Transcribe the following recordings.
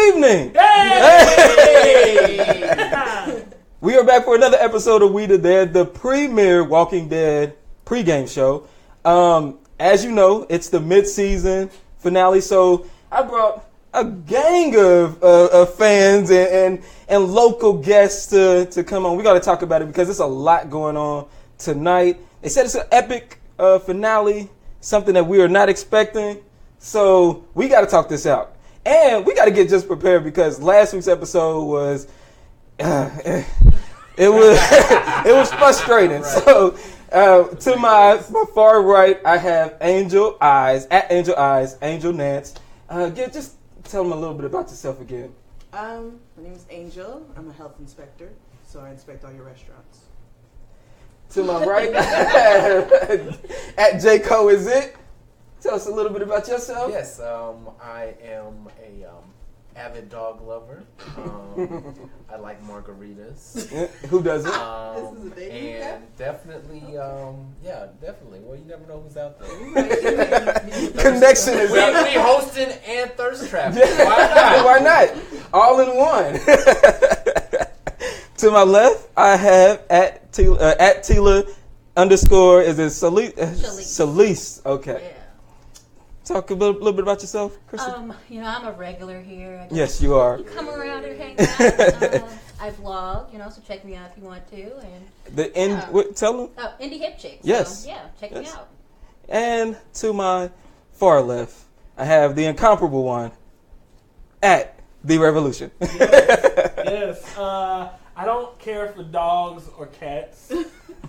evening. Hey! We are back for another episode of We the Dead, the premier Walking Dead pregame show. As you know, it's the mid-season finale, so I brought a gang of fans and local guests to come on. We got to talk about it because there's a lot going on tonight. They said it's an epic finale, something that we are not expecting. So we got to talk this out. And we got to get just prepared because last week's episode was it was frustrating. Right. So to my far right, I have Angel Eyes, Angel Nance. Just tell them a little bit about yourself again. My name is Angel. I'm a health inspector, so I inspect all your restaurants. To my right, at J-Co is it? Tell us a little bit about yourself. Yes, I am a avid dog lover. I like margaritas. Who doesn't? This is a dating and definitely, definitely. Well, you never know who's out there. Connection is out. We hosting and thirst trapping. Why not? All in one. To my left, I have at Tila _, is it Shalise? Okay. Yeah. Talk a little bit about yourself, Kristen. I'm a regular here. Yes, you are. You come around and hang out. I vlog, so check me out if you want to. And tell them. Indie Hip Chick. Yes. So, check me out. And to my far left, I have the incomparable one at The Revolution. Yes. I don't care for dogs or cats.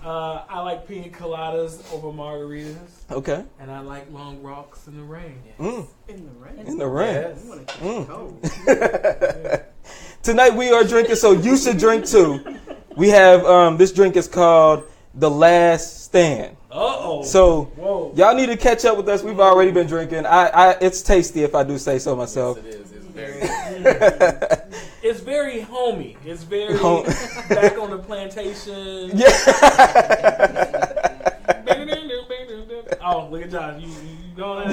I like pina coladas over margaritas. Okay. And I like long walks in the rain. Mm. In the rain? In the rain. Yes. You want to catch cold. Tonight we are drinking, so you should drink too. We have, this drink is called The Last Stand. Uh-oh. So, y'all need to catch up with us. We've already been drinking. It's tasty if I do say so myself. Yes, it is. It's very It's very homey. It's very back on the plantation. Yeah. Oh, look at Josh. You going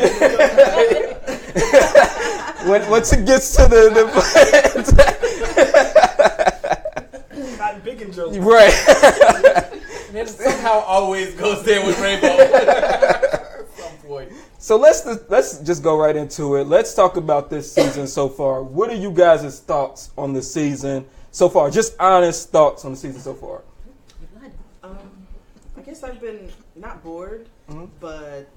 Once it gets to the Not picking jokes. right. And it somehow always goes there with Rainbow. At some point. So let's just go right into it. Let's talk about this season so far. What are you guys' thoughts on the season so far? Just honest thoughts on the season so far. I guess I've been not bored, but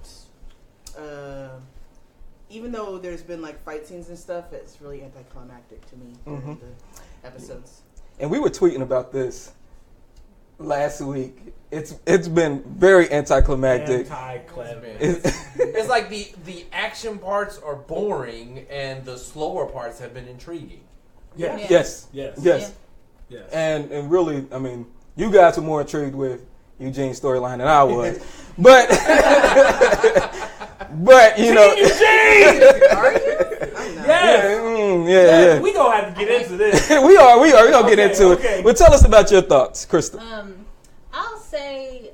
even though there's been like fight scenes and stuff, it's really anticlimactic to me during the episodes. And we were tweeting about this last week. It's been very anticlimactic. It's like the action parts are boring and the slower parts have been intriguing. Yeah. Yes. Yes. And really, I mean, you guys were more intrigued with Eugene's storyline than I was. But Eugene! Are you? I'm not. Yeah. We gonna have to get into this. we are. We're gonna get into it. But tell us about your thoughts, Crystal. I'll say,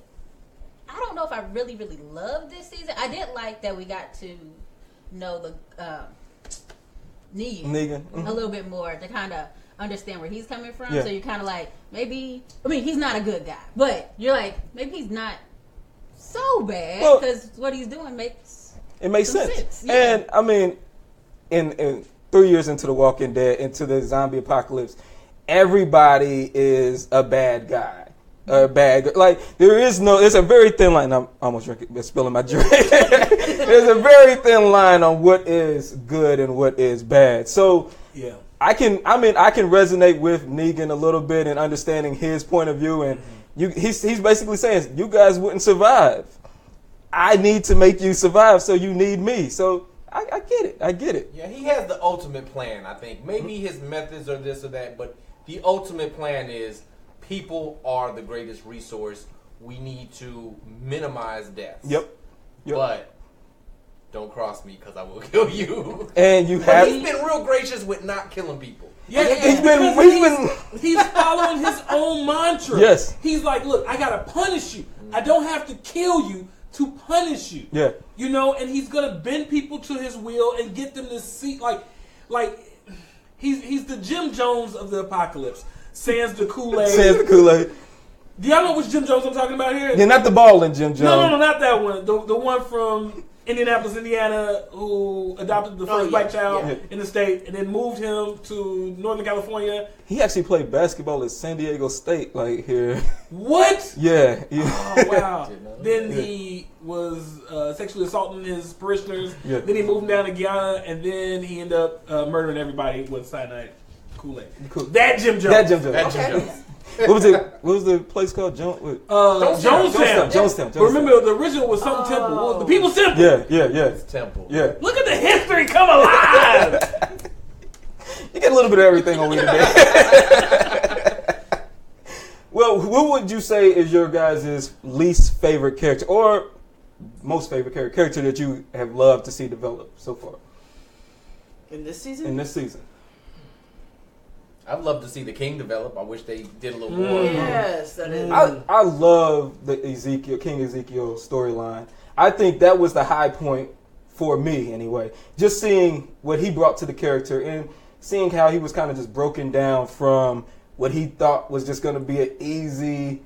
I don't know if I really, really loved this season. I did like that we got to know the Negan a little bit more to kind of understand where he's coming from. Yeah. So you're kind of like, he's not a good guy, but you're like, maybe he's not so bad because what he's doing makes sense. Yeah. And I mean, in 3 years into the Walking Dead, into the zombie apocalypse, everybody is a bad guy. Like there's a very thin line. I'm almost spilling my drink. There's a very thin line on what is good and what is bad. So yeah, I can resonate with Negan a little bit and understanding his point of view, and he's basically saying you guys wouldn't survive. I need to make you survive, so you need me. So I get it. Yeah, he has the ultimate plan. I think maybe his methods are this or that, but the ultimate plan is. People are the greatest resource. We need to minimize deaths. Yep. But don't cross me because I will kill you. And he's been real gracious with not killing people. Yeah, he's following his own mantra. Yes. He's like, look, I gotta punish you. I don't have to kill you to punish you. Yeah. And he's gonna bend people to his will and get them to see like he's the Jim Jones of the apocalypse. Sans the Kool-Aid. Sans the Kool-Aid. Do y'all know which Jim Jones I'm talking about here? Yeah, not the balling Jim Jones. No, not that one. The one from Indianapolis, Indiana, who adopted the first black child in the state and then moved him to Northern California. He actually played basketball at San Diego State, like here. What? Yeah. Oh, wow. Then he was sexually assaulting his parishioners. Yeah. Then he moved down to Guyana, and then he ended up murdering everybody with cyanide Kool-Aid. Cool. That Jim Jones. What was the place called? Jonestown. But remember, the original was something Temple. The People's Temple. Yeah. It's Temple. Yeah. Look at the history come alive. You get a little bit of everything on me today. Well, what would you say is your guys' least favorite character or most favorite character that you have loved to see develop so far? In this season? In this season. I'd love to see the King develop. I wish they did a little more. Yes, that is. I love the King Ezekiel storyline. I think that was the high point for me, anyway. Just seeing what he brought to the character and seeing how he was kind of just broken down from what he thought was just going to be an easy,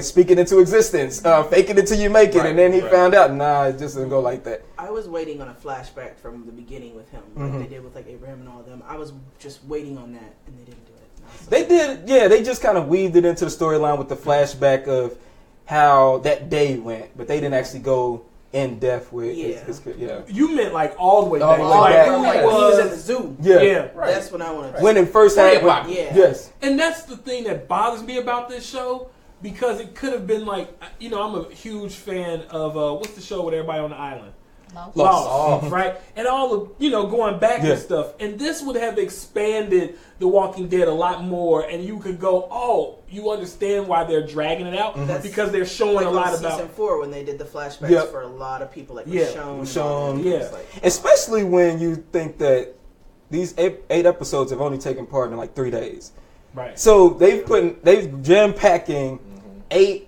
speaking into existence, fake it until you make it, and then he found out, it just didn't go like that. I was waiting on a flashback from the beginning with him, like they did with like Abraham and all of them. I was just waiting on that, and they didn't do it. They did, they just kind of weaved it into the storyline with the flashback of how that day went, but they didn't actually go in depth with his. You meant like all the way back. He was at the zoo. Yeah. Right. That's what I want to. When it first happened. Yes. And that's the thing that bothers me about this show, because it could have been like, I'm a huge fan of what's the show with everybody on the island? Lost. Right? And all of, going back and stuff. And this would have expanded The Walking Dead a lot more, and you could go, you understand why they're dragging it out, because they're showing a lot about season 4 when they did the flashbacks for a lot of people, like Michonne. Especially when you think that these eight episodes have only taken part in like 3 days. Right. So they've jam packing 8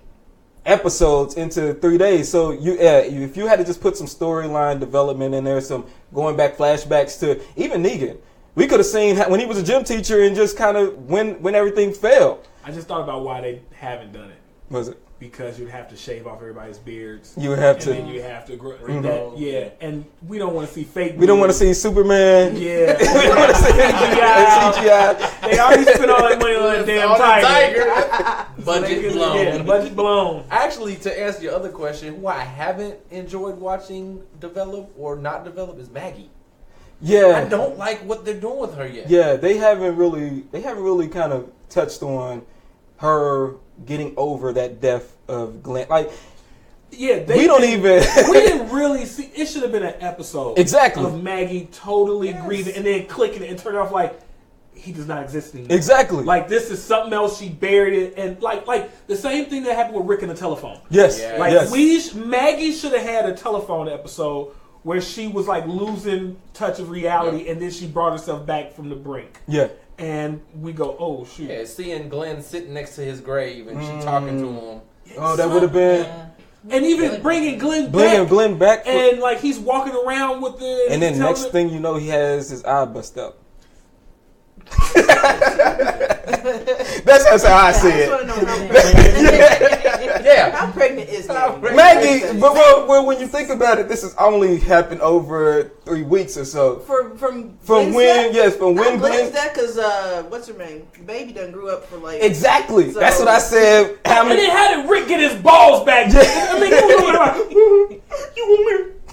episodes into 3 days. So if you had to just put some storyline development in there, some going back flashbacks to even Negan, we could have seen when he was a gym teacher and just kind of when everything fell. I just thought about why they haven't done it. Was it? Because you'd have to shave off everybody's beards. You would have and to. And then you have to grow that. Yeah, and we don't want to see fake. We don't want to see Superman. Yeah. We don't want to see CGI. They already spent all that money on that damn tiger. Budget blown. Yeah, budget blown. Actually, to answer your other question, who I haven't enjoyed watching develop or not develop is Maggie. Yeah. I don't like what they're doing with her yet. Yeah, they haven't really kind of touched on her getting over that death of Glenn. Like, we didn't really see. It should have been an episode of Maggie totally grieving and then clicking it and turning off like he does not exist anymore. Exactly. Like this is something else. She buried it, and like the same thing that happened with Rick and the telephone. Yes. Maggie should have had a telephone episode where she was like losing touch of reality, and then she brought herself back from the brink. Yeah. And we go, oh shoot! Yeah, seeing Glenn sitting next to his grave and she talking to him. Oh, that would have been. And even bringing Glenn back, and like he's walking around with the. And then next thing you know, he has his eye bust up. That's how I see it. How pregnant is Maggie? Maggie, but well, when you think about it, this has only happened over 3 weeks or so. From when Glenn's death, because what's her name? The baby done grew up for like exactly. So, that's what I said. And then how did Rick get his balls back? I mean, you want me?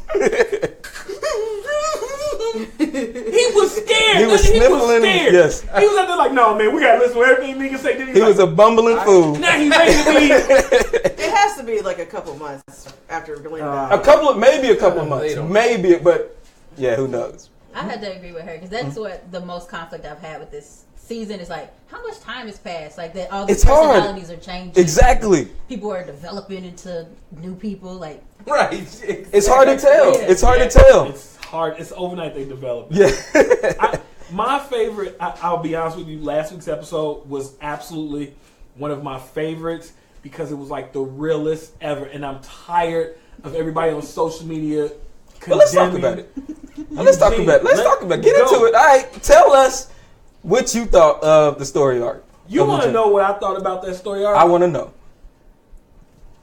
He was scared. He was sniffling. Yes. He was out there like, no, man, we gotta listen to everything niggas say. He was a bumbling fool. Now he's ready to be. It has to be like a couple months after Glenn died. Maybe a couple months. Maybe, but yeah, who knows? I had to agree with her because that's what the most conflict I've had with this season is like, how much time has passed? Like that, all the personalities are changing. Exactly. People are developing into new people. Like, right. It's hard to tell. It's hard to tell. It's hard. It's overnight they develop. Yeah. My favorite. I'll be honest with you. Last week's episode was absolutely one of my favorites because it was like the realest ever, and I'm tired of everybody on social media But let's talk about it. Let's talk about it. Get into it. All right, tell us what you thought of the story arc. You want to know what I thought about that story arc? I want to know.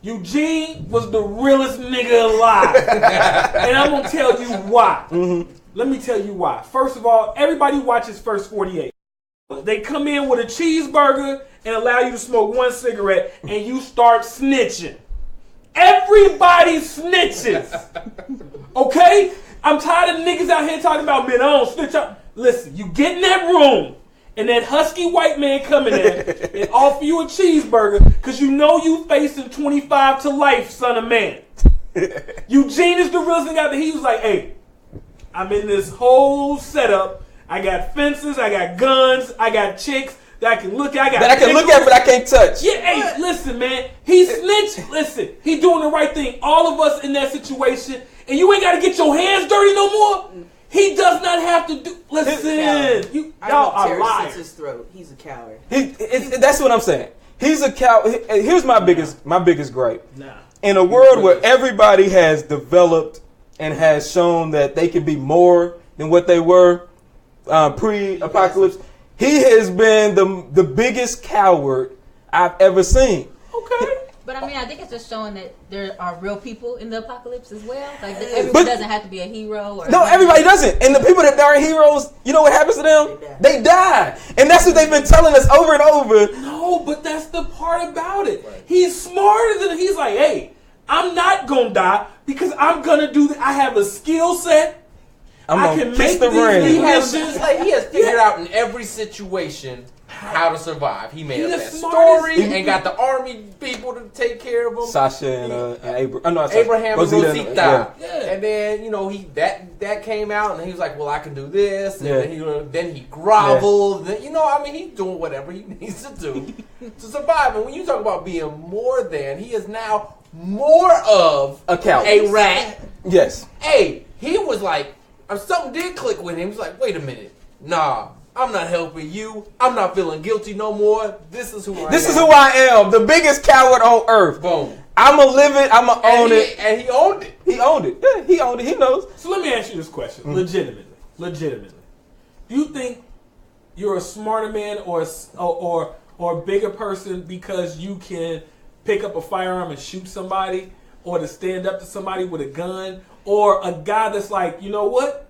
Eugene was the realest nigga alive. And I'm going to tell you why. Mm-hmm. Let me tell you why. First of all, everybody watches First 48. They come in with a cheeseburger and allow you to smoke one cigarette and you start snitching. Everybody snitches. Okay? I'm tired of niggas out here talking about, man, I don't snitch out. Listen, you get in that room and that husky white man coming in and offer you a cheeseburger because you know you facing 25 to life, son of man. Eugene is the realest thing out there. He was like, hey, I'm in this whole setup. I got fences, I got guns, I got chicks that I can look at. That I can look at, but I can't touch. Yeah, hey, listen, man. He snitched. Listen, he doing the right thing. All of us in that situation, and you ain't got to get your hands dirty no more. He does not have to do. Listen, y'all are liars. His throat. He's a coward. That's what I'm saying. He's a coward. Here's my biggest gripe. In a world where everybody has developed and has shown that they can be more than what they were pre-apocalypse, he has been the biggest coward I've ever seen. Okay. But I mean, I think it's just showing that there are real people in the apocalypse as well. Like everyone doesn't have to be a hero. Or everybody doesn't. And the people that aren't heroes, you know what happens to them? They die. And that's what they've been telling us over and over. No, but that's the part about it. Right. He's smarter than he's like, hey, I'm not gonna die because I'm gonna do I have a skill set. I can make the ring. He has figured out in every situation how to survive. He made up that story and got the army people to take care of him. Sasha and Abraham and Rosita. Yeah. And then, that came out and he was like, well, I can do this. And then he groveled. Yeah. He's doing whatever he needs to do to survive. And when you talk about being more than, he is now more of a coward. A rat. Yes. Hey, he was like, something did click with him. He was like, wait a minute. Nah. I'm not helping you. I'm not feeling guilty no more. This is who I am. This is who I am. The biggest coward on earth. Boom. I'm going to live it. I'm going to own it. And he owned it. He owned it. Yeah, he owned it. He knows. So let me ask you this question. Legitimately. Do you think you're a smarter man or a bigger person because you can pick up a firearm and shoot somebody, or to stand up to somebody with a gun, or a guy that's like, you know what?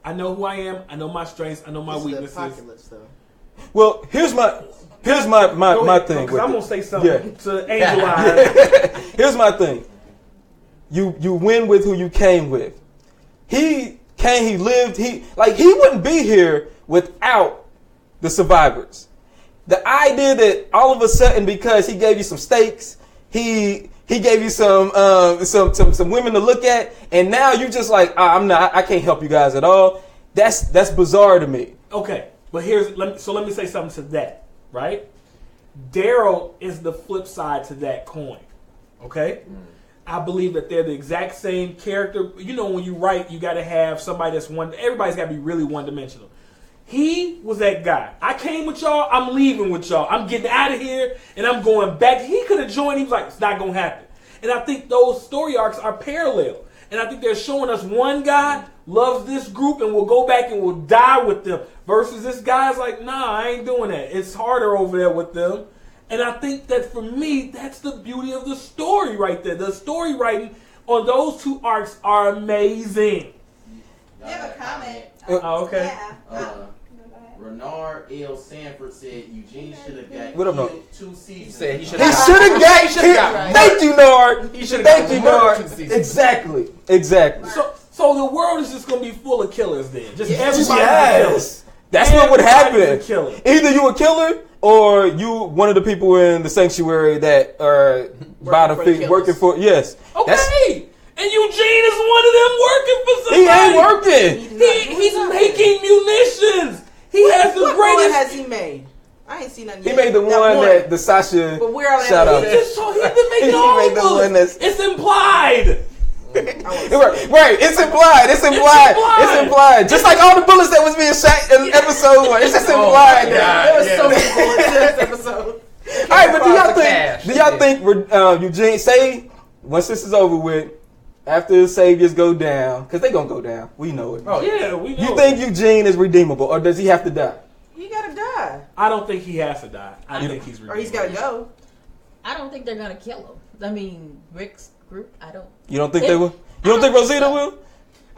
I know who I am. I know my strengths. I know my weaknesses. The apocalypse, though. Well, here's my thing. Because I'm gonna say something to Angel Eyes. Here's my thing. You win with who you came with. He lived. He wouldn't be here without the survivors. The idea that all of a sudden, because he gave you some steaks, he gave you some women to look at, and now you just like, I can't help you guys at all. That's bizarre to me. Okay, but let me say something to that, right? Daryl is the flip side to that coin. Okay? I believe that they're the exact same character. When you write, you got to have somebody that's everybody's got to be really one-dimensional. He was that guy. I came with y'all. I'm leaving with y'all. I'm getting out of here, and I'm going back. He could have joined. He was like, it's not going to happen. And I think those story arcs are parallel. And I think they're showing us one guy loves this group and will go back and will die with them, versus this guy's like, nah, I ain't doing that. It's harder over there with them. And I think that for me, that's the beauty of the story right there. The story writing on those two arcs are amazing. I have a comment. Okay. Yeah. Renard L. Sanford said Eugene should have got What up, killed 2 seasons. He said he should He have should have got. right. Thank you, Nard. He should have Thank got you, murdered Nard. 2 seasons. Exactly. So the world is just going to be full of killers then. Just everybody. Yes. That's what would happen. Either you a killer or you one of the people in the sanctuary that are by the feet working for. Yes. Okay. And Eugene is one of them working for somebody. He ain't working. He's making munitions. He has the what greatest. What has he made? I ain't seen nothing He yet. made the one that the Sasha but we're all shout out. He's been making all made the one that's. It's implied. Right, it's implied. Just like all the bullets that was being shot in episode 1. It's just implied. There was so many bullets in this episode. All right, but do y'all think Eugene, say once this is over with, after the saviors go down, because they gonna go down, we know it. Oh yeah, we know. You think Eugene is redeemable, or does he have to die? He gotta die. I don't think he has to die. I think he's redeemable. Or he's gotta go. I don't think they're gonna kill him. I mean, Rick's group. I don't. You don't think they will? You don't think Rosita will?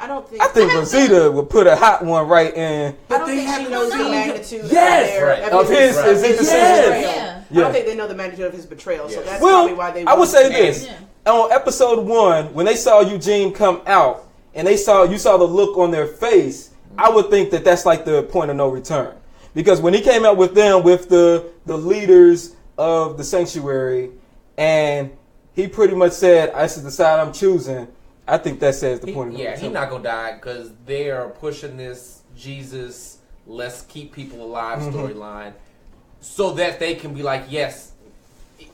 I don't think. I think Rosita would put a hot one right in. I don't think she knows the magnitude of his betrayal. Yeah. I don't think they know the magnitude of his betrayal, so that's well, probably why they. I would say this: on episode 1, when they saw Eugene come out and you saw the look on their face, I would think that that's like the point of no return. Because when he came out with them, with the leaders of the sanctuary, and he pretty much said, "This is the side I'm choosing." I think that says the point of no return. Yeah, he's not gonna die because they are pushing this Jesus, let's keep people alive storyline, so that they can be like, yes,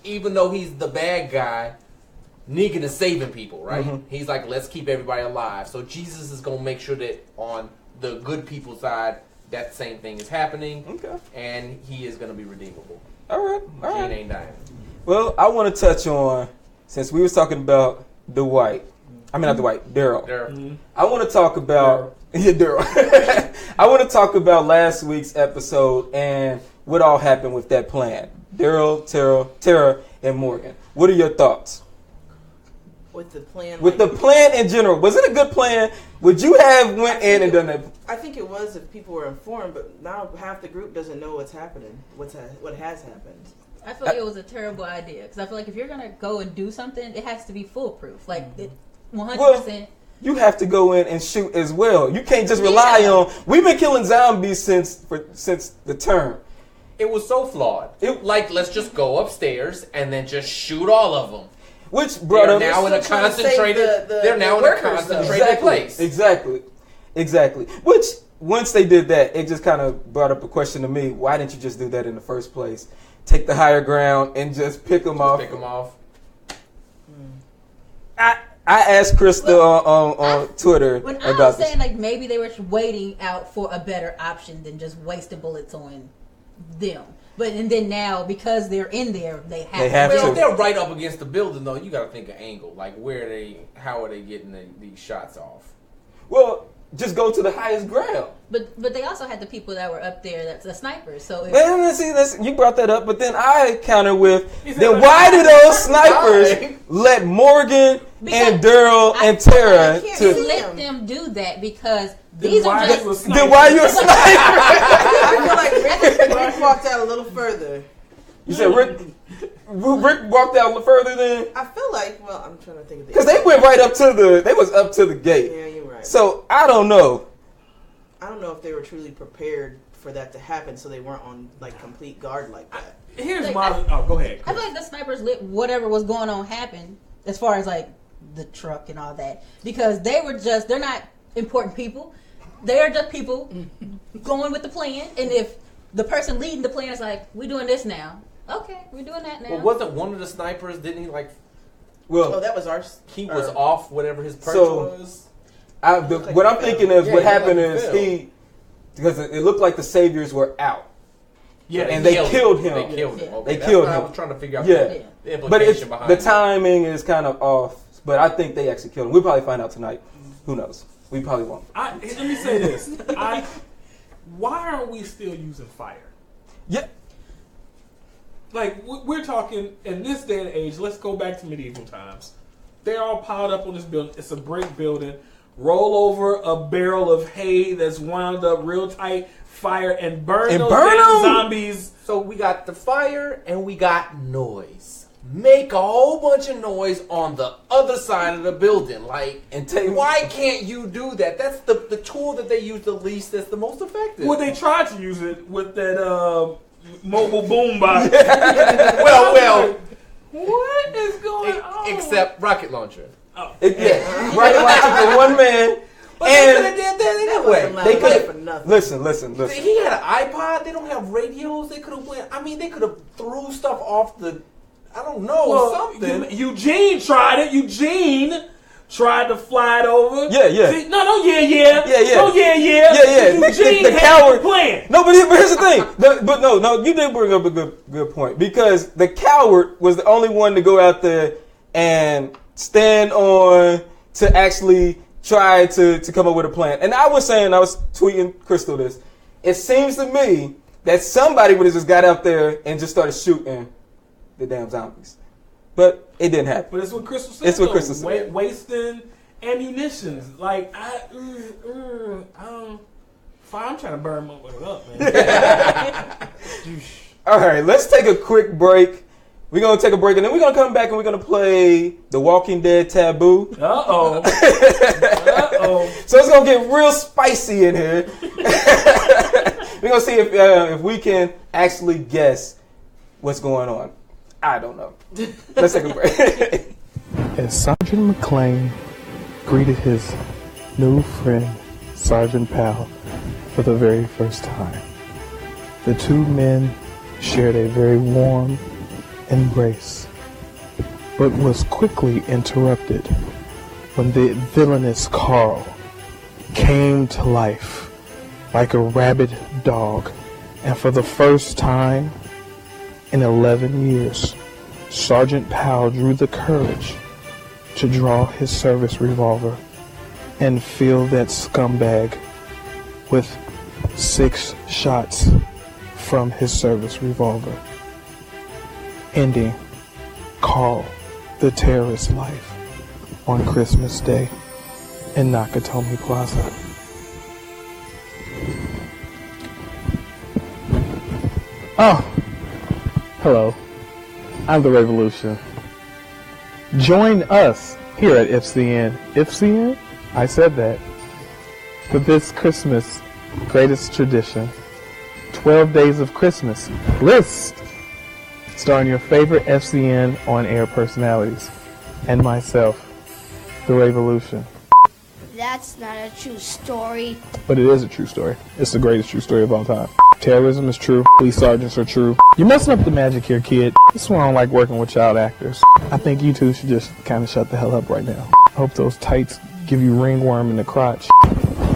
even though he's the bad guy, Negan is saving people, right? He's like, let's keep everybody alive. So Jesus is gonna make sure that on the good people's side, that same thing is happening, and he is gonna be redeemable. All right. Gene ain't dying. Well, I want to touch on, since we was talking about Daryl. I want to talk about Daryl. I want to talk about last week's episode and what all happened with that plan. Daryl, Tara, and Morgan. What are your thoughts? With the plan. With the plan in general, was it a good plan? Would you have went in and done that? I think it was if people were informed, but now half the group doesn't know what's happening. What has happened. I feel like it was a terrible idea because I feel like if you're gonna go and do something, it has to be foolproof. Like 100%. Well, you have to go in and shoot as well. You can't just rely on. We've been killing zombies since the term. It was so flawed. Let's just go upstairs and then just shoot all of them. Which brought up now in a concentrated. They're now in a concentrated place. Exactly. Which once they did that, it just kind of brought up a question to me: why didn't you just do that in the first place? Take the higher ground and just pick them off. I asked Krista on Twitter when about I was saying like maybe they were waiting out for a better option than just wasting bullets on them. And then now because they're in there, they have to. Well, if they're right up against the building though, you got to think of angle. Like how are they getting these shots off? Well, just go to the highest ground. But they also had the people that were up there, that's the snipers. So you brought that up, but then I counter with, then why did those snipers let Morgan and Daryl and Tara let them do that because these are just. Then why are you a sniper? I feel like Rick walked out a little further. You said Rick walked out a little further than. I feel like I'm trying to think of because they went right up to they was up to the gate. Yeah, you're right. So I don't know. I don't know if they were truly prepared for that to happen, so they weren't on complete guard like that. Go ahead. I feel like the snipers let whatever was going on happen as far as the truck and all that because they're not important people. They are just people going with the plan, and if the person leading the plan is like, we're doing this now. Okay, we're doing that now. Well, wasn't one of the snipers, didn't he that was ours. He was off whatever his perch was. What I'm thinking is what happened is because it looked like the saviors were out. Yeah, and they killed him. They killed him. Okay, they killed him. I was trying to figure out the implication behind it. The timing is kind of off, but I think they actually killed him. We'll probably find out tonight. Who knows? We probably won't. Let me say this. Why aren't we still using fire? Yeah. We're talking in this day and age, let's go back to medieval times. They're all piled up on this building. It's a brick building. Roll over a barrel of hay that's wound up real tight, fire, and burn those damn zombies. So we got the fire and we got noise. Make a whole bunch of noise on the other side of the building. Why can't you do that? That's the tool that they use the least that's the most effective. Well, they tried to use it with that mobile boom box. well. What is going on? Except rocket launcher. Rocket launcher for one man. But they could have did that anyway. They could have. Listen. He had an iPod. They don't have radios. They could have went. I mean, they could have threw stuff off the. I don't know something. Eugene tried it. Eugene tried to fly it over. Yeah. See, Eugene the had coward plan. No, but here's the thing. You did bring up a good point because the coward was the only one to go out there and stand on to actually try to come up with a plan. And I was tweeting Crystal this. It seems to me that somebody would have just got out there and just started shooting the damn zombies. But it didn't happen. But it's what Crystal said. It's what Crystal said. Wasting ammunitions. Like, I'm trying to burn my way up, man. All right, let's take a quick break. We're going to take a break, and then we're going to come back, and we're going to play The Walking Dead Taboo. Uh-oh. So it's going to get real spicy in here. We're going to see if we can actually guess what's going on. I don't know. Let's take a break. As Sergeant McClane greeted his new friend, Sergeant Powell, for the very first time, the two men shared a very warm embrace, but was quickly interrupted when the villainous Carl came to life like a rabid dog, and for the first time in 11 years, Sergeant Powell drew the courage to draw his service revolver and fill that scumbag with 6 shots from his service revolver, ending Carl the terrorist's life on Christmas Day in Nakatomi Plaza. Oh, hello. I'm the Revolution. Join us here at FCN. FCN? I said that. For this Christmas greatest tradition, 12 Days of Christmas list, starring your favorite FCN on-air personalities and myself, the Revolution. That's not a true story. But it is a true story. It's the greatest true story of all time. Terrorism is true. Police sergeants are true. You're messing up the magic here, kid. This is why I don't like working with child actors. I think you two should just kind of shut the hell up right now. I hope those tights give you ringworm in the crotch.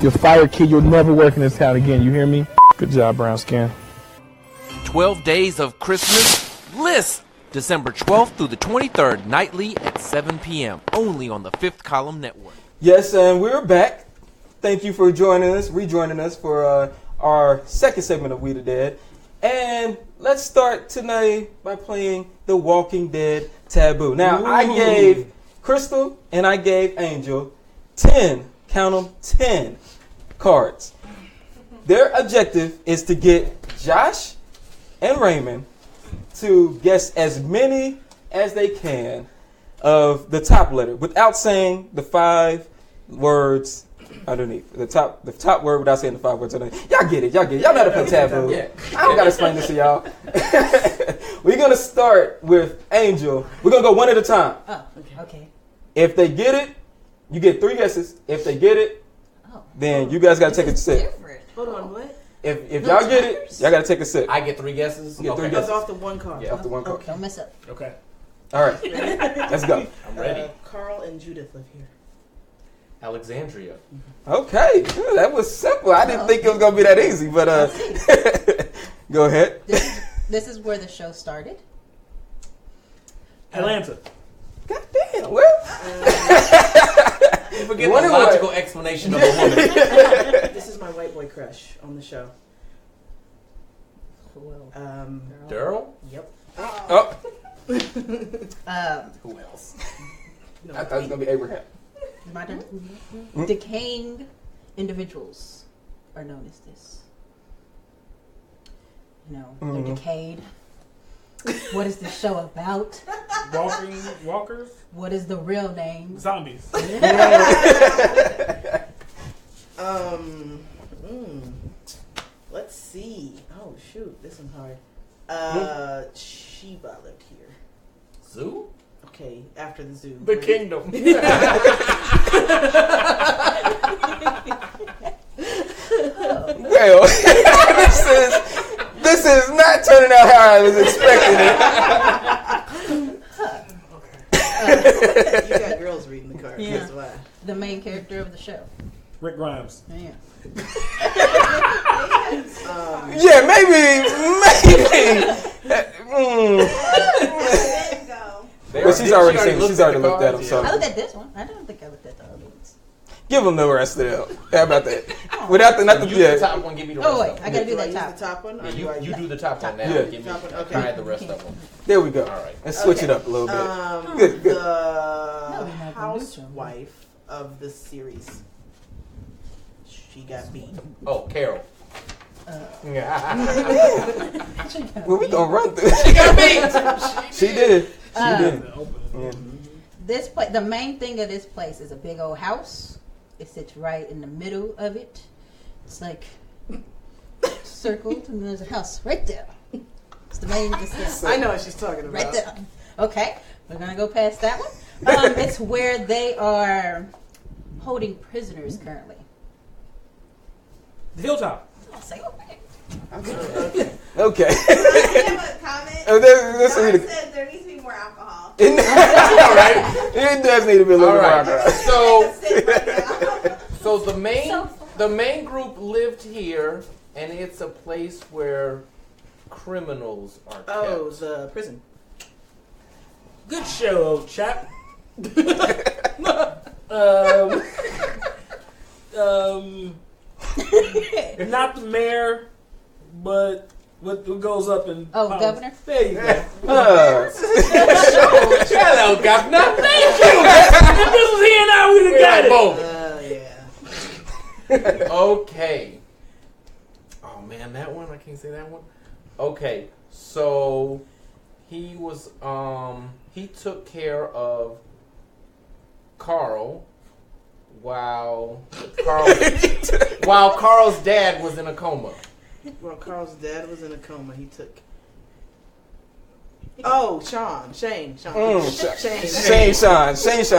You're fired, kid. You'll never work in this town again. You hear me? Good job, brown skin. 12 Days of Christmas list. December 12th through the 23rd, nightly at 7 p.m. Only on the Fifth Column Network. Yes, and we're back. Thank you for rejoining us for our second segment of We the Dead. And let's start tonight by playing The Walking Dead Taboo. Now, I gave Crystal and I gave Angel 10, count them, 10 cards. Their objective is to get Josh and Raymond to guess as many as they can of the top letter without saying the 5 words underneath. The top word without saying the 5 words underneath. Y'all get it. Y'all know how to play Taboo. I don't got to explain this to y'all. We're going to start with Angel. We're going to go one at a time. Oh, okay. If they get it, you get 3 guesses. If they get it, then you guys got to take a sip. Hold on, what? If y'all get it, y'all got to take a sip. I get 3 guesses? You get 3 guesses. That's off the one card. Yeah, off the one card. Don't mess up. Okay. All right. Let's go. I'm ready. Carl and Judith live here. Alexandria. Okay. That was simple. I didn't think it was going to be that easy, but go ahead. This is where the show started. Atlanta. God damn. Well. You forget the logical explanation of a woman. This is my white boy crush on the show. Daryl? Yep. Oh. Who else? No, I thought it was going to be Abraham. My turn. Decaying individuals are known as this. You know, they're decayed. What is the show about? Walkers? What is the real name? Zombies. Let's see. Oh shoot, this one's hard. Sheba lived here. Zoo? Okay, after the zoo. The kingdom. Well, this is not turning out how I was expecting it. You got girls reading the cards. Yeah. That's why. The main character of the show. Rick Grimes. Yeah. Yeah, maybe. But she's already seen it. She's already looked at them. So. I looked at this one. I don't think I looked at the other Give them the rest of them. How about that? Without the not the the top one. Give me the rest. Oh wait, of them. I gotta do that use top. the top one? Yeah, you do the top one now. Yeah. Give me Top one, okay. try the rest of them. There we go. All right. Let's switch it up a little bit. Good. The housewife of the series. She got beat. Oh, Carol. Well, we gonna run through. She got beat. She did. She did. Yeah. This place, the main thing of this place is a big old house. It sits right in the middle of it. It's like circled, and there's a house right there. It's the main. I know what she's talking about. Right there. Okay, we're gonna go past that one. It's where they are holding prisoners currently. The Hilltop. I'll say okay. Okay. I have a comment. That's John said there needs to be more alcohol. All right. It does need to be a little All right. bit So the main group lived here, and it's a place where criminals are kept. Oh, the prison. Good show, old chap. Not the mayor, but what goes up in governor. There you go. Hello, governor. Thank you. If this was here now, we'd have got it. Yeah. Okay. Oh man, that one I can't say that one. Okay, so he was he took care of Carl while Carl's dad was in a coma. Well, Carl's dad was in a coma. He took. Oh, Shane. Shane Sean. Shane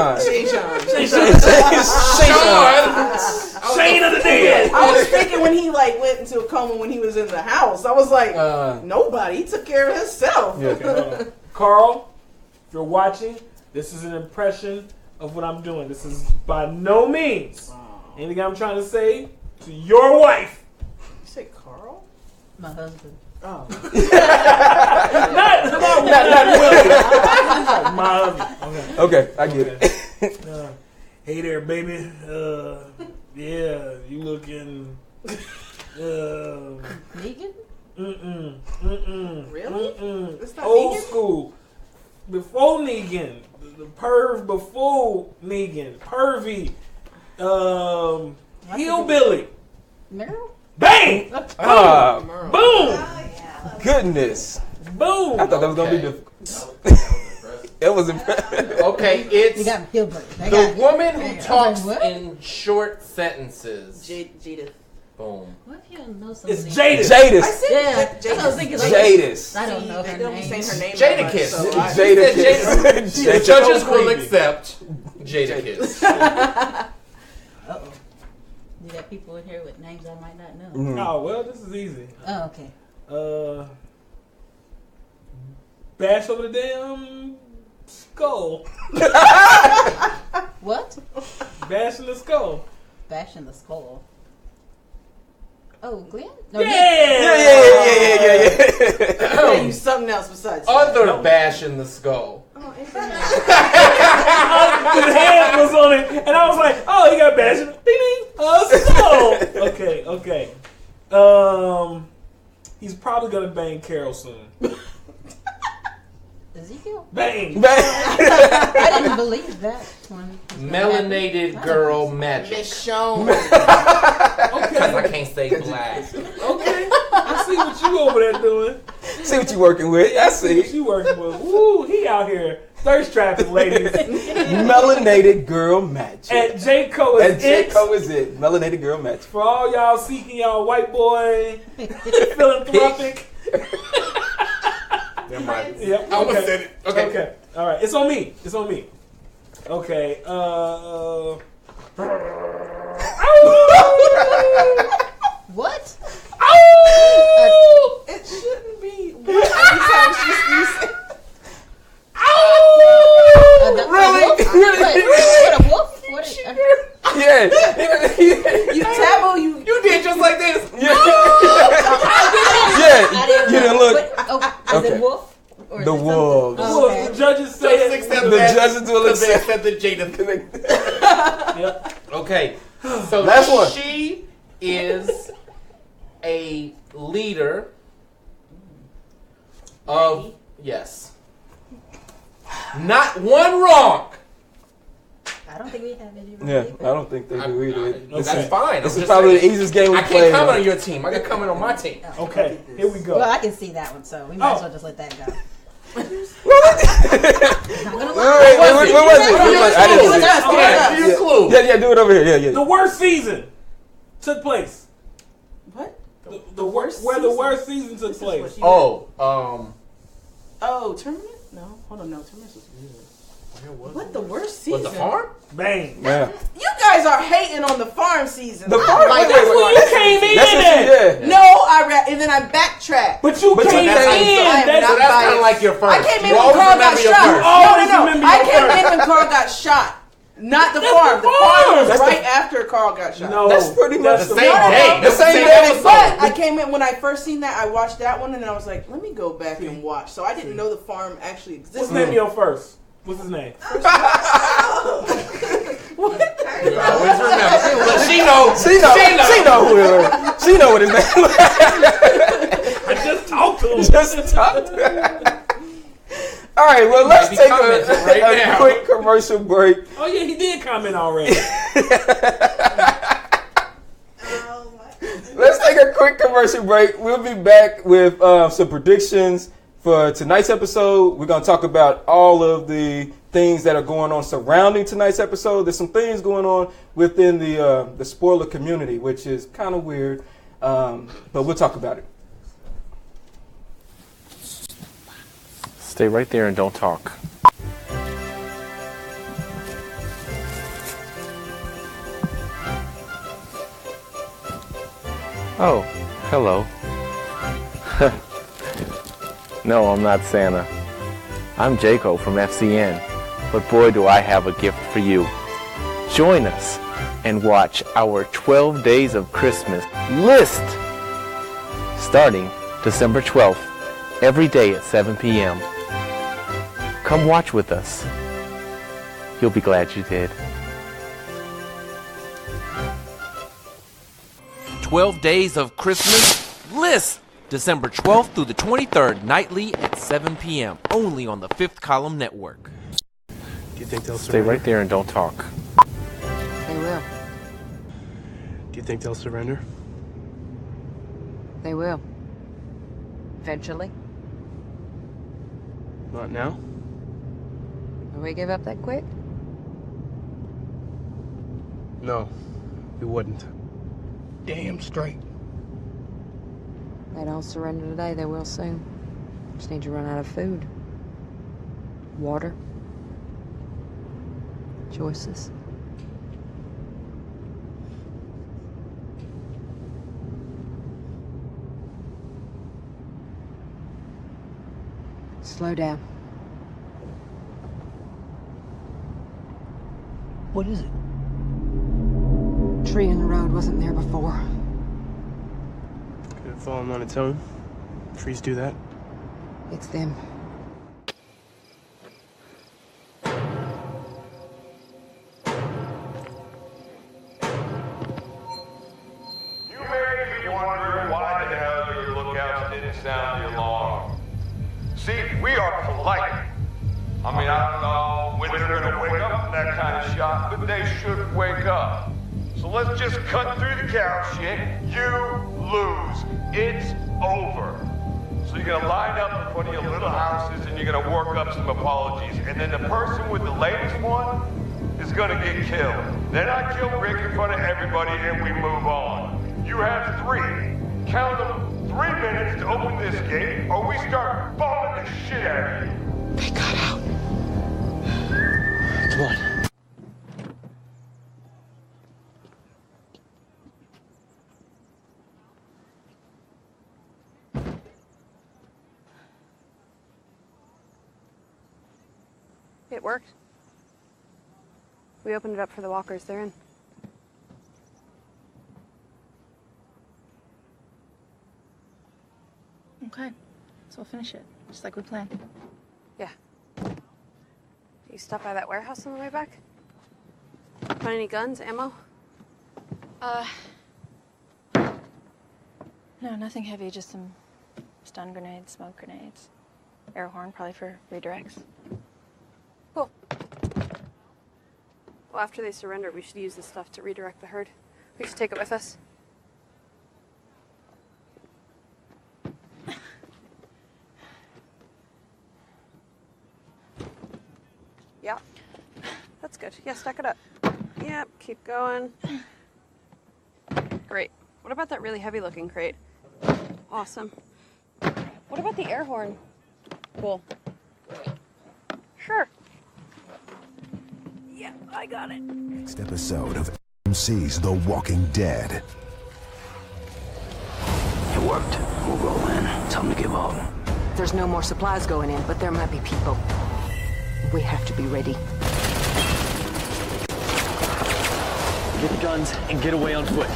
of the dead. I was thinking when he went into a coma when he was in the house. I was like, nobody. He took care of himself. Yeah, okay, hold on. Carl, if you're watching, this is an impression of what I'm doing. This is by no means anything I'm trying to say to your wife. You say Carl? My husband. Oh. not Willie. My husband. Okay, I get it. Hey there, baby. Yeah, you looking. Vegan? Really? It's not old vegan? School. Before Negan. The perv before Negan. Pervy. Hillbilly. Meryl? Bang! Boom! Boom! Goodness. Boom! I thought that was going to be difficult. It was impressive. Okay, it's the woman who talks in short sentences. Jadis. Boom. What if you don't know something? It's Jadis. Jadis. I was thinking Jadis. I don't know her name. Jadakiss. Jadakiss. The judges will accept Jadakiss. Uh-oh. You got people in here with names I might not know. Mm-hmm. Oh, well, this is easy. Oh, okay. Bash over the damn skull. What? Bash in the skull. Bash in the skull. Oh, Glenn? No, Yeah. I'll use something else besides Other bash in the skull. Oh, his hand was on it, and I was like, "Oh, he got bash in the skull." Okay. He's probably gonna bang Carol soon. Ezekiel? Bang! I didn't believe that one. Melanated girl magic. Michonne. Because I can't say black. Okay. I see what you over there doing. See what you working with. I see. What you working with. Woo, he out here thirst trapping ladies. Melanated girl magic. And J-Co is it. J-Co is it. Melanated girl magic. For all y'all seeking y'all white boy philanthropic. Yep. I almost said it. Okay. All right. It's on me. Okay. What? It shouldn't be. Every time you say. Really? What, a wolf? What is, Yeah. You taboo. You did just like this. Yeah. You didn't look. Is it wolf? Or The wolves. Oh, okay. The judges say Accept the judges will because they accept. accepted Jada. Yep. Okay, so Last one. she is a leader of yes. Not one wrong. I don't think we have any. Yeah, I don't think they do either. That's fine. This is probably the easiest game we played. I can't comment on your team. I can comment on my team. Okay, here we go. Well, I can see that one, so we might as well just let that go. What was it? Yeah, do it over here. Yeah. The worst season took place. What? The worst. Where the worst season took place. Oh, tournament? No, hold on, no, tournament was good. What the worst season? Was the farm? Bang. Yeah. You guys are hating on the farm season. The farm? Like, that's where you came in. Yeah. No, and then I backtracked. But you came in. That's kind of like your first. I came in when Carl got shot. No. I came in when Carl got shot. Not the farm. The farm was right after Carl got shot. No, that's pretty much the same day. The same day. But I came in when I first seen that. I watched that one and then I was like, let me go back and watch. So I didn't know the farm actually existed. What's the name of your first? What's his name? What? You always remember. She knows who it is. She know what his name is. I just talked to him. All right, well, let's take a quick commercial break. Oh, yeah, he did comment already. Let's take a quick commercial break. We'll be back with some predictions for tonight's episode. We're going to talk about all of the things that are going on surrounding tonight's episode. There's some things going on within the spoiler community, which is kind of weird, but we'll talk about it. Stay right there and don't talk. Oh, hello. No, I'm not Santa. I'm Jaco from FCN, but boy do I have a gift for you. Join us and watch our 12 Days of Christmas list starting December 12th, every day at 7 p.m. Come watch with us. You'll be glad you did. 12 Days of Christmas list December 12th through the 23rd, nightly at 7 p.m. only on the Fifth Column Network. Do you think they'll stay right there and don't talk? They will. Do you think they'll surrender? They will. Eventually. Not now? Will we give up that quick? No, we wouldn't. Damn straight. They don't surrender today, they will soon. Just need to run out of food. Water. Choices. Slow down. What is it? Tree in the road wasn't there before. Could it fall on its own? Trees do that? It's them. You may be wondering why the hell your lookouts didn't sound the alarm. See, we are polite. I mean, I don't know when they're gonna wake up from that kind of shock, but they should wake up. So let's just cut through the cow shit. You lose. It's over. So you're gonna line up in front of your little houses and you're gonna work up some apologies. And then the person with the latest one is gonna get killed. Then I kill Rick in front of everybody and we move on. You have 3. Count them. 3 minutes to open this gate or we start bombing the shit out of you. They got out. Come on. It worked. We opened it up for the walkers. They're in. Okay, so we'll finish it, just like we planned. Yeah. You stop by that warehouse on the way back? Might Find any guns, ammo? No, nothing heavy, just some stun grenades, smoke grenades. Air horn, probably for redirects. Cool. Well, after they surrender, we should use this stuff to redirect the herd. We should take it with us. Yeah. That's good. Yeah, stack it up. Yep, keep going. Great. What about that really heavy-looking crate? Awesome. What about the air horn? Cool. Sure. Yeah, I got it. Next episode of AMC's The Walking Dead. It worked. We'll roll in. Tell them to give up. There's no more supplies going in, but there might be people. We have to be ready. Get the guns and get away on foot.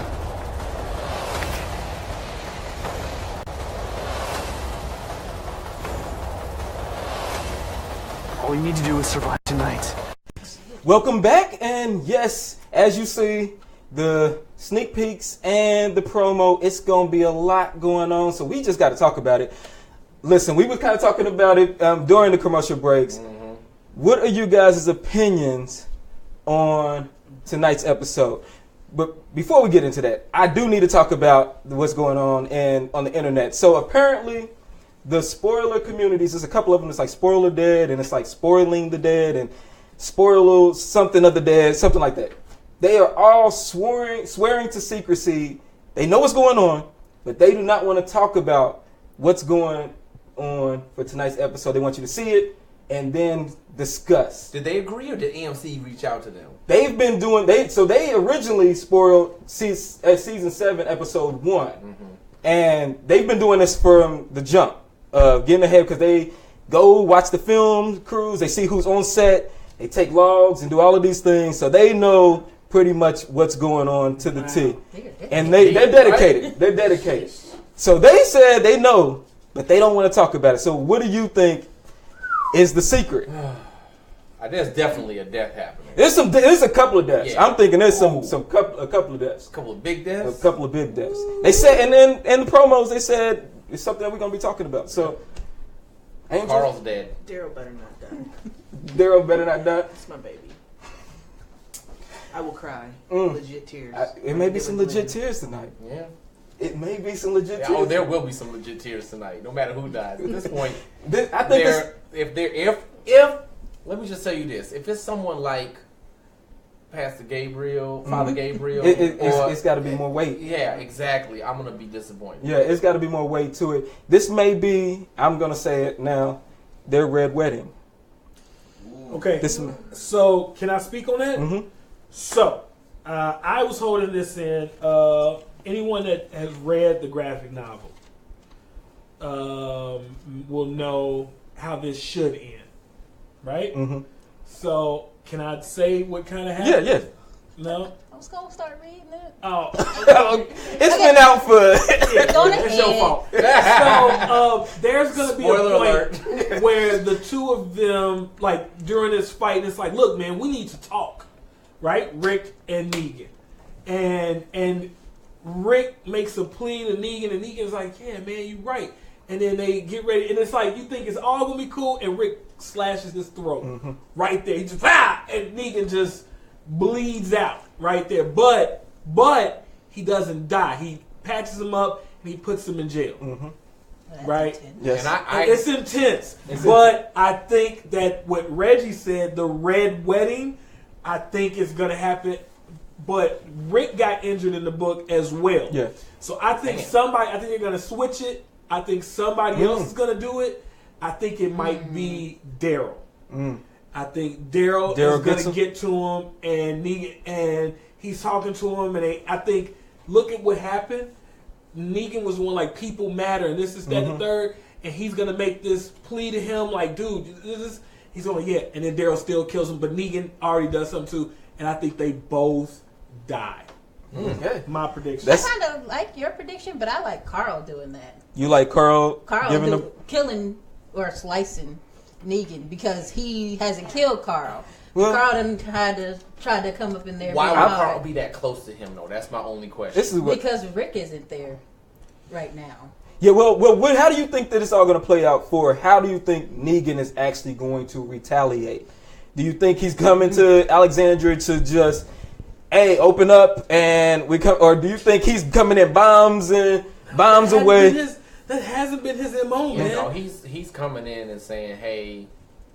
All you need to do is survive tonight. Welcome back, and yes, as you see, the sneak peeks and the promo, it's going to be a lot going on, so we just got to talk about it. Listen, we were kind of talking about it during the commercial breaks. Mm-hmm. What are you guys' opinions on tonight's episode? But before we get into that, I do need to talk about what's going on on the internet. So apparently, the spoiler communities, there's a couple of them, it's like Spoiler Dead, and it's like Spoiling the Dead, and Spoiler something of the Dead, something like that. They are all swearing to secrecy. They know what's going on, but they do not want to talk about what's going on for tonight's episode. They want you to see it and then discuss. Did they agree, or did AMC reach out to them? They've been doing, they originally spoiled season 7, episode 1. Mm-hmm. And they've been doing this from the jump. Getting ahead, because they go watch the film crews, they see who's on set, they take logs and do all of these things, so they know pretty much what's going on to the T. And they're dedicated. Right? They're dedicated. So they said they know, but they don't want to talk about it. So what do you think is the secret? There's definitely a death happening. There's a couple of deaths. Yeah. I'm thinking there's a couple of deaths. A couple of big deaths? A couple of big deaths. They said, and then in the promos, they said, it's something that we're going to be talking about. So, Angel? Carl's dead. Daryl better not die. Daryl better not die? It's my baby. I will cry. Legit tears. It may be some legit tears tonight. Yeah. It may be some legit tears. Oh, there will be some legit tears tonight, no matter who dies. At this point, I think if let me just tell you this: if it's someone like Pastor Gabriel, Father Gabriel, it's got to be more weight. Yeah, exactly. I'm gonna be disappointed. Yeah, it's got to be more weight to it. This may be, I'm gonna say it now, their red wedding. Okay. So can I speak on that? Mm-hmm. So I was holding this in. Anyone that has read the graphic novel will know how this should end, right? Mm-hmm. So, can I say what kind of happened? Yeah. No? I was going to start reading it. Oh. It's been out for... It's your fault. So, there's going to be Spoiler a point alert. where the two of them, like, during this fight, it's like, look, man, we need to talk, right? Rick and Negan. And Rick makes a plea to Negan, and Negan's like, yeah, man, you right. And then they get ready, and it's like, you think it's all going to be cool, and Rick slashes his throat right there. He just, and Negan just bleeds out right there. But he doesn't die. He patches him up, and he puts him in jail. Mm-hmm. Right? Yes. And it's intense. But I think that what Reggie said, the red wedding, I think is going to happen. But Rick got injured in the book as well. Yeah. So I think they're going to switch it. I think somebody else is going to do it. I think it might be Daryl. I think Daryl is going to get to him, and he's talking to him, and I think, look at what happened. Negan was one like, people matter, and this is that the third, and he's going to make this plea to him like, dude, he's going to, and then Daryl still kills him, but Negan already does something too, and I think they both die. Okay. My prediction. I kind of like your prediction, but I like Carl doing that. You like Carl killing or slicing Negan because he hasn't killed Carl. Carl done tried to come up in there. Why would Carl be that close to him, though? That's my only question. Because Rick isn't there right now. Yeah, well, how do you think that it's all going to play out for? How do you think Negan is actually going to retaliate? Do you think he's coming to Alexandria to just, hey, open up and we come, or do you think he's coming in bombs away? That hasn't been his MO, man. You know, he's coming in and saying, hey,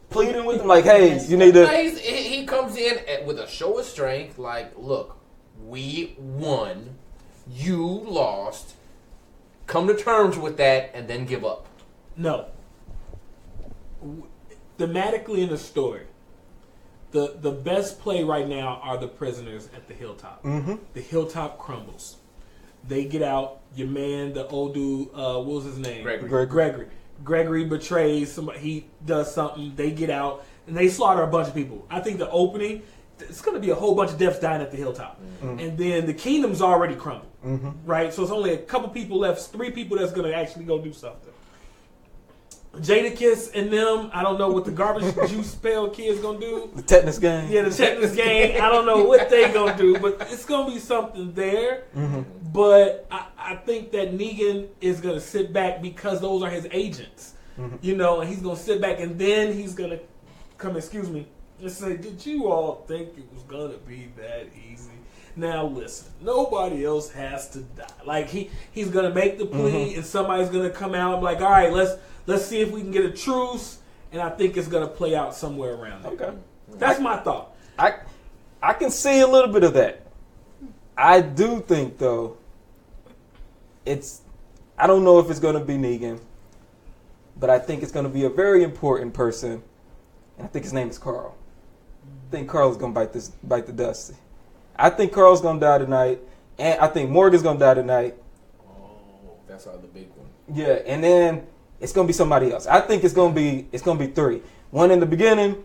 pleading with him, like, hey, you need to. He comes in with a show of strength, like, look, we won, you lost. Come to terms with that and then give up. No. Thematically in the story, the best play right now are the prisoners at the hilltop. Mm-hmm. The hilltop crumbles. They get out. Your man, the old dude, what was his name? Gregory. Gregory betrays somebody. He does something. They get out and they slaughter a bunch of people. I think the opening, it's going to be a whole bunch of deaths dying at the hilltop. Mm-hmm. And then the kingdom's already crumbled. Mm-hmm. Right? So it's only a couple people left, 3 people that's going to actually go do something. Jadakiss and them, I don't know what the garbage juice spell kid's going to do. The tetanus gang. Yeah, the tetanus gang. I don't know what they going to do, but it's going to be something there. Mm-hmm. But I think that Negan is going to sit back because those are his agents. Mm-hmm. You know, and he's going to sit back and then he's going to come, excuse me, and say, did you all think it was going to be that easy? Now listen, nobody else has to die. Like he's gonna make the plea, and somebody's gonna come out and be like, all right, let's see if we can get a truce. And I think it's gonna play out somewhere around there. Okay, that's my thought. I can see a little bit of that. I do think though, I don't know if it's gonna be Negan, but I think it's gonna be a very important person, and I think his name is Carl. I think Carl is gonna bite the dust. I think Carl's gonna die tonight, and I think Morgan's gonna die tonight. Oh, that's the big one. Yeah, and then it's gonna be somebody else. I think it's gonna be 3. One in the beginning,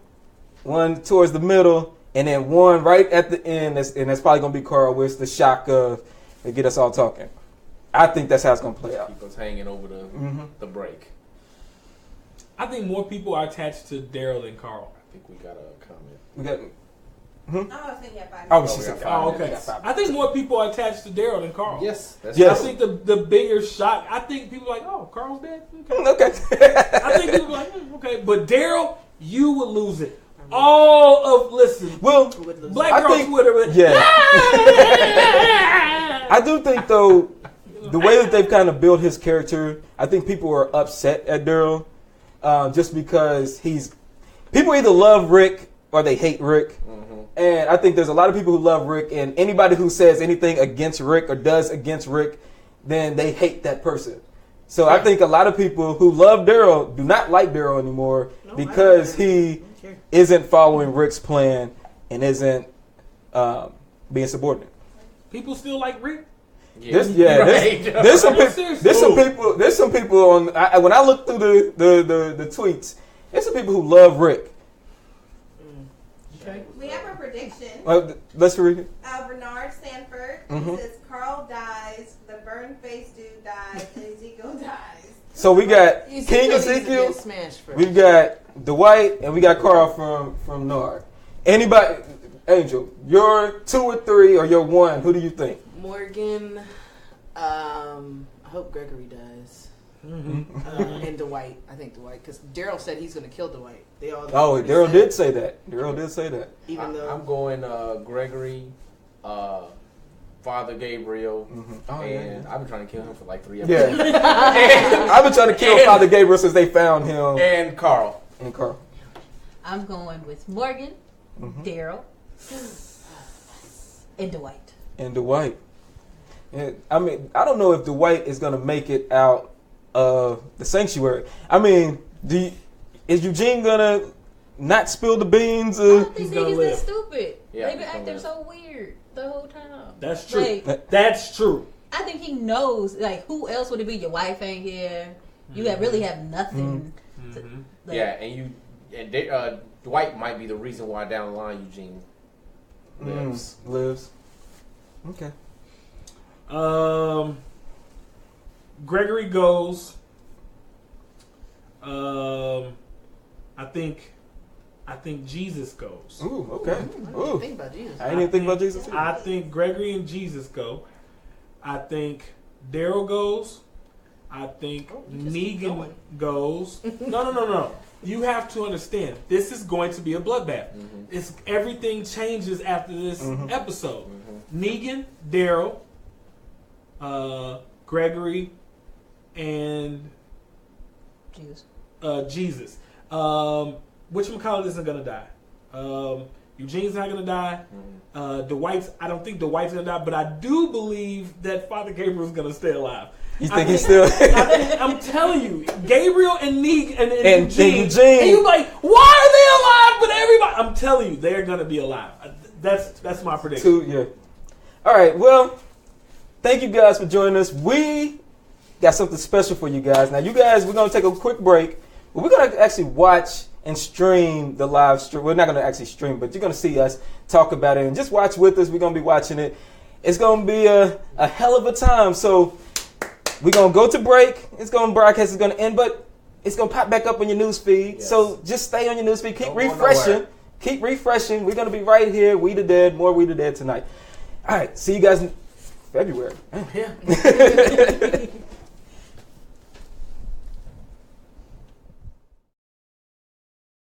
one towards the middle, and then one right at the end. And that's probably gonna be Carl, where it's the shock of to get us all talking. I think that's how it's gonna play out. Keep us hanging over the break. I think more people are attached to Daryl than Carl. I think we got a comment. We got. I was thinking at 5 Oh, minutes. she said 5 Oh, minutes. okay. I think more people are attached to Daryl than Carl. Yes. Yes. I think the bigger shock. I think people are like, oh, Carl's dead. Okay. I think people are like, okay, but Daryl, you would lose it. All of Black Girl Twitter. Yeah. I do think though, the way that they've kind of built his character, I think people are upset at Daryl, just because people either love Rick or they hate Rick. And I think there's a lot of people who love Rick, and anybody who says anything against Rick or does against Rick, then they hate that person. So I think a lot of people who love Daryl do not like Daryl anymore because he isn't following Rick's plan and isn't being subordinate. People still like Rick? There's some people on. When I look through the tweets, there's some people who love Rick. Okay. We have a prediction. Let's read it. Bernard Sanford says Carl dies, the burn-faced dude dies, and Ezekiel dies. So we got King Ezekiel, we've got Dwight, and we got Carl from Nard. Anybody, Angel, your 2 or 3 or your 1, who do you think? Morgan, I hope Gregory dies. And Dwight. I think Dwight, because Daryl said he's going to kill Dwight. Daryl did say that. Even though I'm going Gregory, Father Gabriel, and I've been trying to kill him for like 3 episodes. Yeah, I've been trying to kill Father Gabriel since they found him. And Carl. I'm going with Morgan, Daryl, and Dwight. Yeah, I mean, I don't know if Dwight is going to make it out of the sanctuary. I mean, is Eugene going to not spill the beans? I don't think he's that stupid. Yeah, they've been acting so weird the whole time. That's true. Like, that's true. I think he knows. Like, who else would it be? Your wife ain't here. You really have nothing. And Dwight might be the reason why down the line Eugene lives. Okay. Gregory goes. I think I think Jesus goes. Ooh, okay. I didn't think about Jesus. I didn't even think about Jesus either. I think Gregory and Jesus go. I think Daryl goes. I think Negan goes. No. You have to understand, this is going to be a bloodbath. It's everything changes after this episode. Negan, Daryl, Gregory, and Jesus. Whatchamacallit isn't gonna die. Eugene's not gonna die. I don't think Dwight's gonna die, but I do believe that Father Gabriel's gonna stay alive. You think he's still? I'm telling you, Gabriel and Negan and Eugene. And you're like, why are they alive? But everybody, I'm telling you, they're gonna be alive. That's my prediction. Yeah. All right. Well, thank you guys for joining us. We got something special for you guys. Now, you guys, we're gonna take a quick break, but we're gonna actually watch and stream the live stream. We're not gonna actually stream, but you're gonna see us talk about it and just watch with us. We're gonna be watching it. It's gonna be a hell of a time. So we're going to go to break. It's going to broadcast. It's going to end, but it's going to pop back up on your news feed. Yes. So just stay on your news feed. Keep refreshing. Keep refreshing. We're going to be right here. We the Dead. More We the Dead tonight. All right. See you guys in February. Yeah.